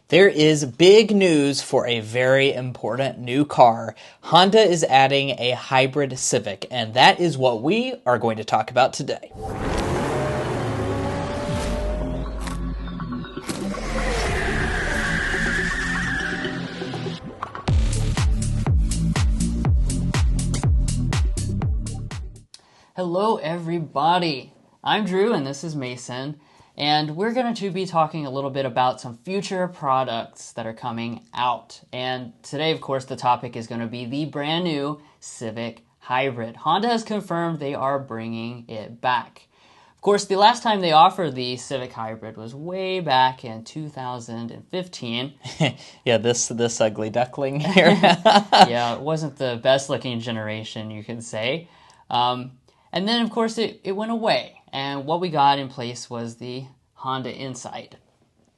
There is big news for a very important new car. Honda is adding a hybrid Civic, and that is what we are going to talk about today. Hello everybody, I'm Drew and this is Mason, and we're going to be talking a little bit about some future products that are coming out. And today, of course, the topic is going to be the brand new Civic Hybrid. Honda has confirmed they are bringing it back. Of course, the last time they offered the Civic Hybrid was way back in 2015. Yeah, this ugly duckling here. Yeah, it wasn't the best looking generation, you could say. And then, of course, it went away, and what we got in place was the Honda Insight.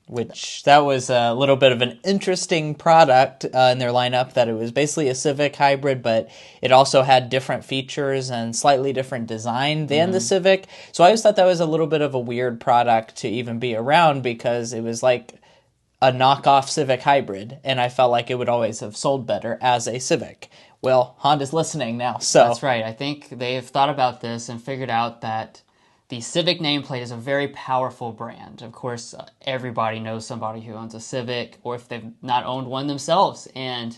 Which, that was a little bit of an interesting product in their lineup, that it was basically a Civic hybrid, but it also had different features and slightly different design than the Civic. So I always thought that was a little bit of a weird product to even be around, because it was like a knockoff Civic hybrid, and I felt like it would always have sold better as a Civic. Well, Honda's listening now, so... That's right. I think they've thought about this and figured out that the Civic nameplate is a very powerful brand. Of course, everybody knows somebody who owns a Civic, or if they've not owned one themselves, and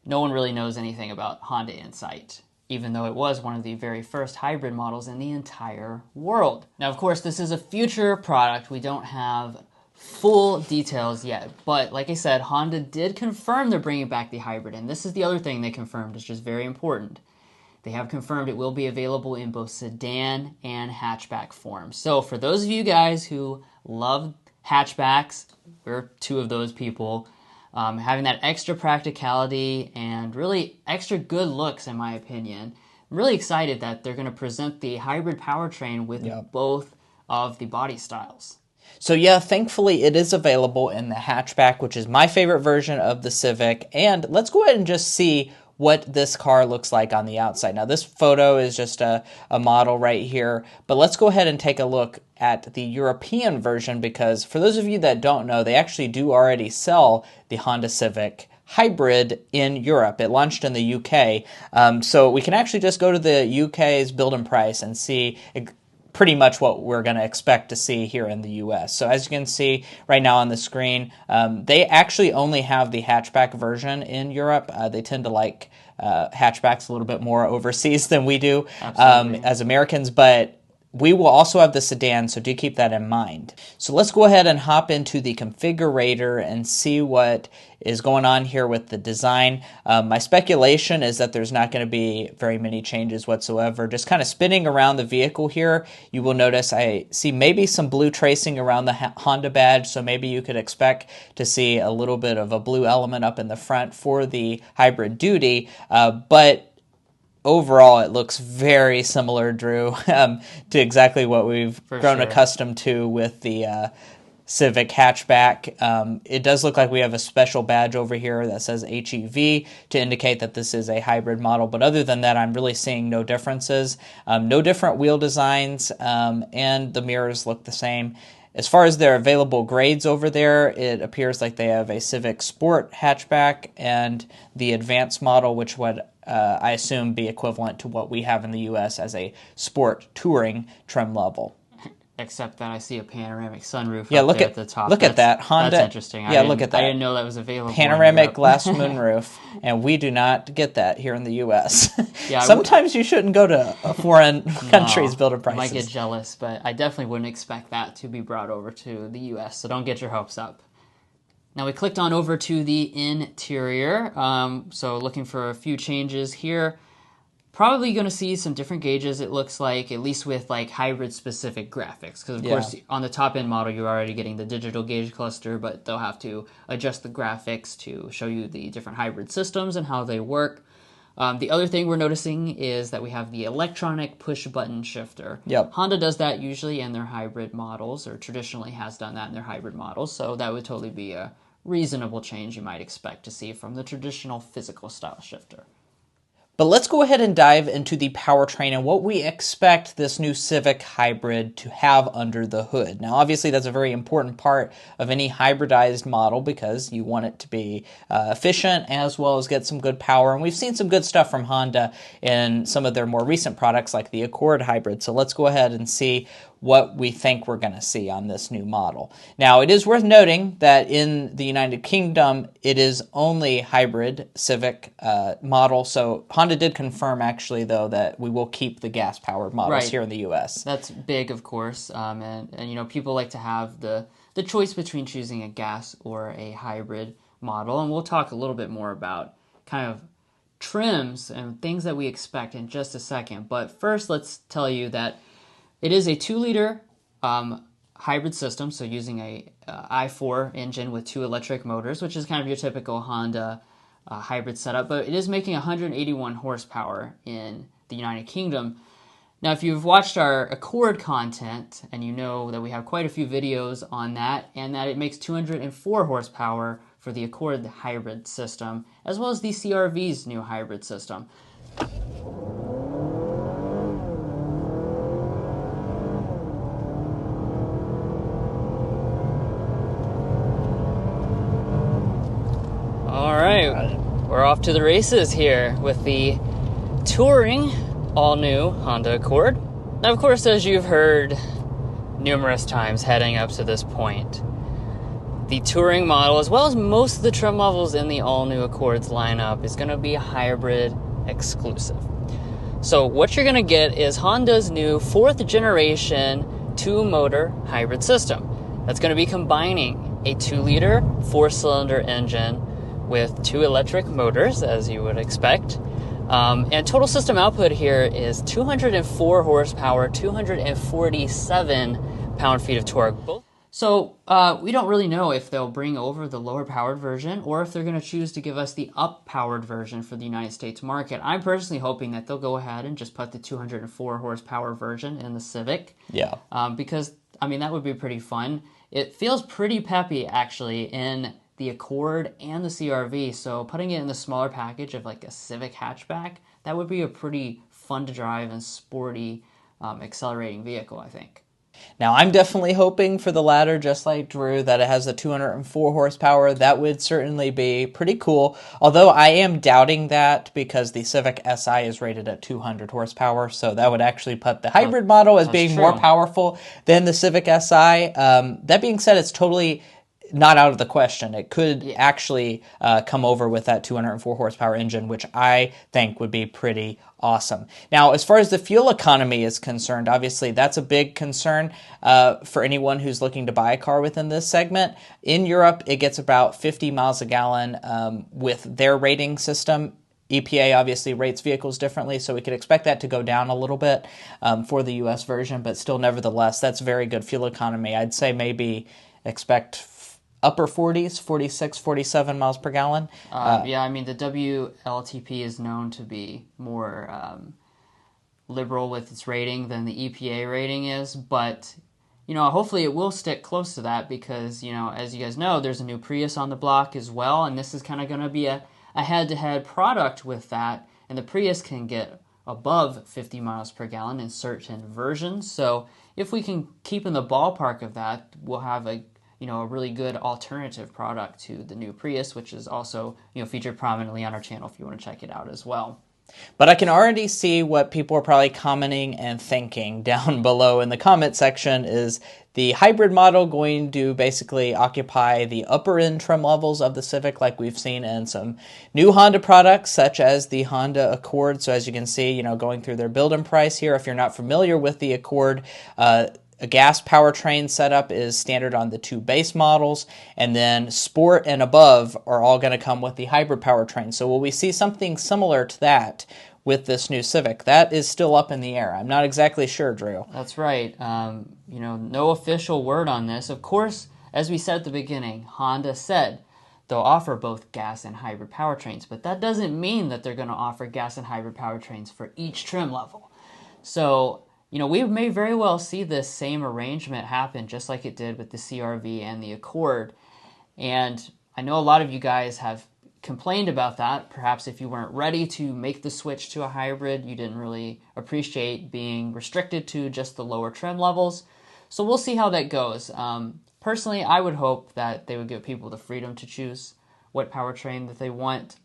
no one really knows anything about Honda Insight, even though it was one of the very first hybrid models in the entire world. Now, of course, this is a future product. We don't have full details yet, but like I said, Honda did confirm they're bringing back the hybrid, and this is the other thing they confirmed, it's just very important. They have confirmed it will be available in both sedan and hatchback forms. So for those of you guys who love hatchbacks, we're two of those people, having that extra practicality and really extra good looks, in my opinion. I'm really excited that they're going to present the hybrid powertrain with both of the body styles. So yeah, thankfully it is available in the hatchback, which is my favorite version of the Civic. And let's go ahead and just see what this car looks like on the outside. Now, this photo is just a model right here, but let's go ahead and take a look at the European version, because for those of you that don't know, they actually do already sell the Honda Civic Hybrid in Europe. It launched in the UK, so we can actually just go to the UK's build and price and see pretty much what we're going to expect to see here in the US. So as you can see right now on the screen, they actually only have the hatchback version in Europe. They tend to like hatchbacks a little bit more overseas than we do as Americans, but we will also have the sedan, so do keep that in mind. So let's go ahead and hop into the configurator and see what is going on here with the design. My speculation is that there's not going to be very many changes whatsoever. Just kind of spinning around the vehicle here, you will notice I see maybe some blue tracing around the Honda badge, so maybe you could expect to see a little bit of a blue element up in the front for the hybrid duty, but overall, it looks very similar, Drew, to exactly what we've grown accustomed to with the Civic hatchback. It does look like we have a special badge over here that says HEV to indicate that this is a hybrid model, but other than that, I'm really seeing no differences. No different wheel designs, and the mirrors look the same. As far as their available grades over there, it appears like they have a Civic Sport hatchback and the Advanced model, which would I assume be equivalent to what we have in the U.S. as a Sport Touring trim level. Except that I see a panoramic sunroof up there at the top. Look at that. Honda. That's interesting. Yeah, look at that. I didn't know that was available. Panoramic glass moonroof, and we do not get that here in the U.S. Yeah, sometimes you shouldn't go to a foreign country's builder prices. I might get jealous, but I definitely wouldn't expect that to be brought over to the U.S., so don't get your hopes up. Now we clicked on over to the interior, so looking for a few changes here. Probably going to see some different gauges, it looks like, at least with like hybrid specific graphics, because of course on the top end model you're already getting the digital gauge cluster, but they'll have to adjust the graphics to show you the different hybrid systems and how they work. The other thing we're noticing is that we have the electronic push button shifter. Honda does that usually in their hybrid models, or traditionally has done that in their hybrid models, so that would totally be a reasonable change you might expect to see from the traditional physical style shifter. But let's go ahead and dive into the powertrain and what we expect this new Civic hybrid to have under the hood. Now, obviously, that's a very important part of any hybridized model because you want it to be efficient as well as get some good power. And we've seen some good stuff from Honda in some of their more recent products like the Accord hybrid. So let's go ahead and see what we think we're going to see on this new model. Now, it is worth noting that in the United Kingdom, it is only hybrid Civic model. So Honda did confirm, actually, though, that we will keep the gas-powered models here in the U.S. That's big, of course, and you know, people like to have the choice between choosing a gas or a hybrid model, and we'll talk a little bit more about kind of trims and things that we expect in just a second. But first, let's tell you that it is a 2-liter hybrid system, so using a i4 engine with 2 electric motors, which is kind of your typical Honda hybrid setup, but it is making 181 horsepower in the United Kingdom. Now, if you've watched our Accord content, and you know that we have quite a few videos on that, and that it makes 204 horsepower for the Accord hybrid system, as well as the CR-V's new hybrid system. All right, we're off to the races here with the touring all-new Honda Accord. Now, of course, as you've heard numerous times heading up to this point, the touring model, as well as most of the trim levels in the all-new Accord's lineup, is going to be hybrid exclusive. So what you're going to get is Honda's new 4th generation 2-motor hybrid system. That's going to be combining a 2-liter 4-cylinder engine with 2 electric motors, as you would expect. And total system output here is 204 horsepower, 247 pound-feet of torque. So we don't really know if they'll bring over the lower-powered version or if they're going to choose to give us the up-powered version for the United States market. I'm personally hoping that they'll go ahead and just put the 204 horsepower version in the Civic. Yeah. Because, I mean, that would be pretty fun. It feels pretty peppy, actually, in the Accord and the CR-V, so putting it in the smaller package of like a Civic hatchback, that would be a pretty fun to drive and sporty accelerating vehicle, I think. Now, I'm definitely hoping for the latter, just like Drew, that it has the 204 horsepower. That would certainly be pretty cool, although I am doubting that because the Civic Si is rated at 200 horsepower, so that would actually put the hybrid model as being more powerful than the Civic Si. That being said, it's totally not out of the question. It could actually come over with that 204 horsepower engine, which I think would be pretty awesome. Now, as far as the fuel economy is concerned, obviously that's a big concern for anyone who's looking to buy a car within this segment. In Europe, it gets about 50 miles a gallon with their rating system. EPA obviously rates vehicles differently, so we could expect that to go down a little bit for the U.S. version, but still, nevertheless, that's very good fuel economy. I'd say maybe expect upper 40s, 46, 47 miles per gallon. Yeah, I mean, the WLTP is known to be more liberal with its rating than the EPA rating is, but, you know, hopefully it will stick close to that because, you know, as you guys know, there's a new Prius on the block as well, and this is kind of going to be a head-to-head product with that, and the Prius can get above 50 miles per gallon in certain versions, so if we can keep in the ballpark of that, we'll have a really good alternative product to the new Prius, which is also, featured prominently on our channel if you want to check it out as well. But I can already see what people are probably commenting and thinking down below in the comment section. Is the hybrid model going to basically occupy the upper end trim levels of the Civic like we've seen in some new Honda products such as the Honda Accord? So as you can see, going through their build and price here, if you're not familiar with the Accord, a gas powertrain setup is standard on the 2 base models, and then Sport and above are all going to come with the hybrid powertrain. So will we see something similar to that with this new Civic? That is still up in the air. I'm not exactly sure, Drew. That's right. No official word on this. Of course, as we said at the beginning, Honda said they'll offer both gas and hybrid powertrains, but that doesn't mean that they're going to offer gas and hybrid powertrains for each trim level. So we may very well see this same arrangement happen just like it did with the CR-V and the Accord. And I know a lot of you guys have complained about that. Perhaps if you weren't ready to make the switch to a hybrid, you didn't really appreciate being restricted to just the lower trim levels. So we'll see how that goes. Personally, I would hope that they would give people the freedom to choose what powertrain that they want.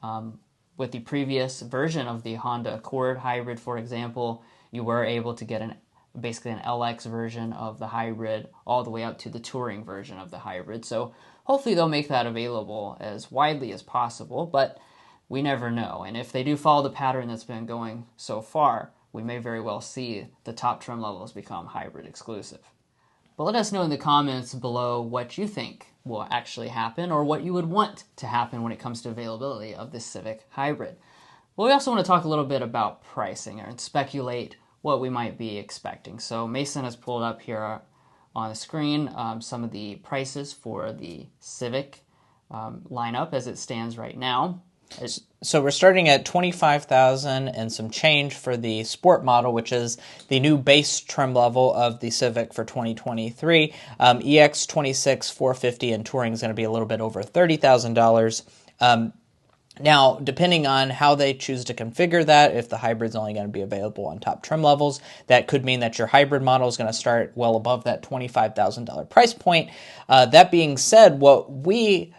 With the previous version of the Honda Accord hybrid, for example, you were able to get basically an LX version of the hybrid all the way up to the touring version of the hybrid. So hopefully they'll make that available as widely as possible, but we never know. And if they do follow the pattern that's been going so far, we may very well see the top trim levels become hybrid exclusive. But let us know in the comments below what you think will actually happen or what you would want to happen when it comes to availability of this Civic hybrid. Well, we also want to talk a little bit about pricing and speculate what we might be expecting. So Mason has pulled up here on the screen some of the prices for the Civic lineup as it stands right now. So we're starting at $25,000 and some change for the Sport model, which is the new base trim level of the Civic for 2023. EX26 450 and Touring is going to be a little bit over $30,000. Now, depending on how they choose to configure that, if the hybrid's only going to be available on top trim levels, that could mean that your hybrid model is going to start well above that $25,000 price point. That being said, what we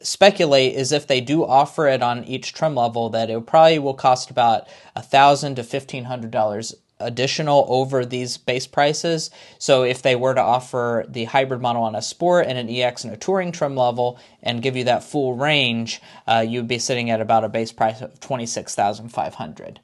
speculate is if they do offer it on each trim level, that it probably will cost about $1,000 to $1,500 additional over these base prices. So if they were to offer the hybrid model on a Sport and an EX and a Touring trim level and give you that full range, you'd be sitting at about a base price of $26,500.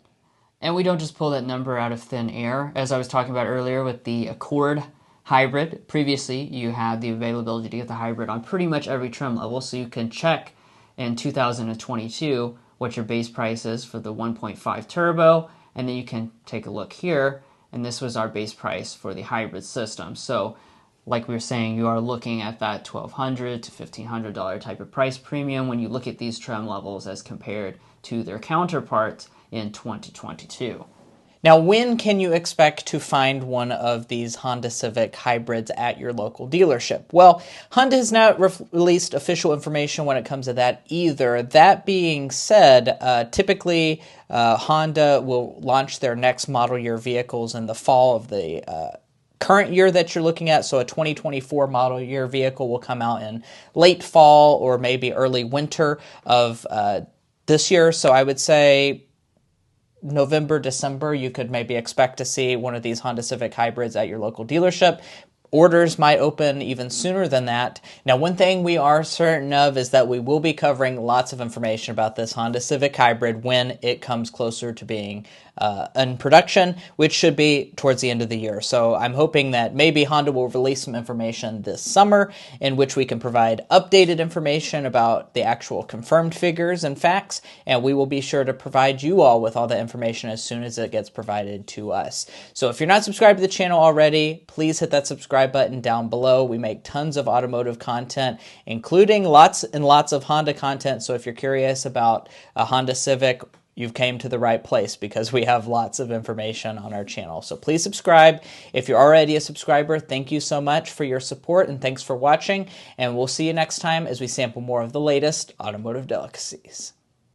And we don't just pull that number out of thin air. As I was talking about earlier with the Accord hybrid, previously you had the availability to get the hybrid on pretty much every trim level, so you can check in 2022 what your base price is for the 1.5 turbo, and then you can take a look here, and this was our base price for the hybrid system. So like we were saying, you are looking at that $1,200 to $1,500 type of price premium when you look at these trim levels as compared to their counterparts in 2022. Now, when can you expect to find one of these Honda Civic hybrids at your local dealership? Well, Honda has not released official information when it comes to that either. That being said, typically Honda will launch their next model year vehicles in the fall of the current year that you're looking at. So a 2024 model year vehicle will come out in late fall or maybe early winter of this year. So I would say November, December, you could maybe expect to see one of these Honda Civic hybrids at your local dealership. Orders might open even sooner than that. Now, one thing we are certain of is that we will be covering lots of information about this Honda Civic hybrid when it comes closer to being in production, which should be towards the end of the year. So I'm hoping that maybe Honda will release some information this summer in which we can provide updated information about the actual confirmed figures and facts, and we will be sure to provide you all with all the information as soon as it gets provided to us. So if you're not subscribed to the channel already, please hit that subscribe button down below. We make tons of automotive content, including lots and lots of Honda content. So if you're curious about a Honda Civic, you've came to the right place because we have lots of information on our channel. So please subscribe. If you're already a subscriber, thank you so much for your support and thanks for watching. And we'll see you next time as we sample more of the latest automotive delicacies.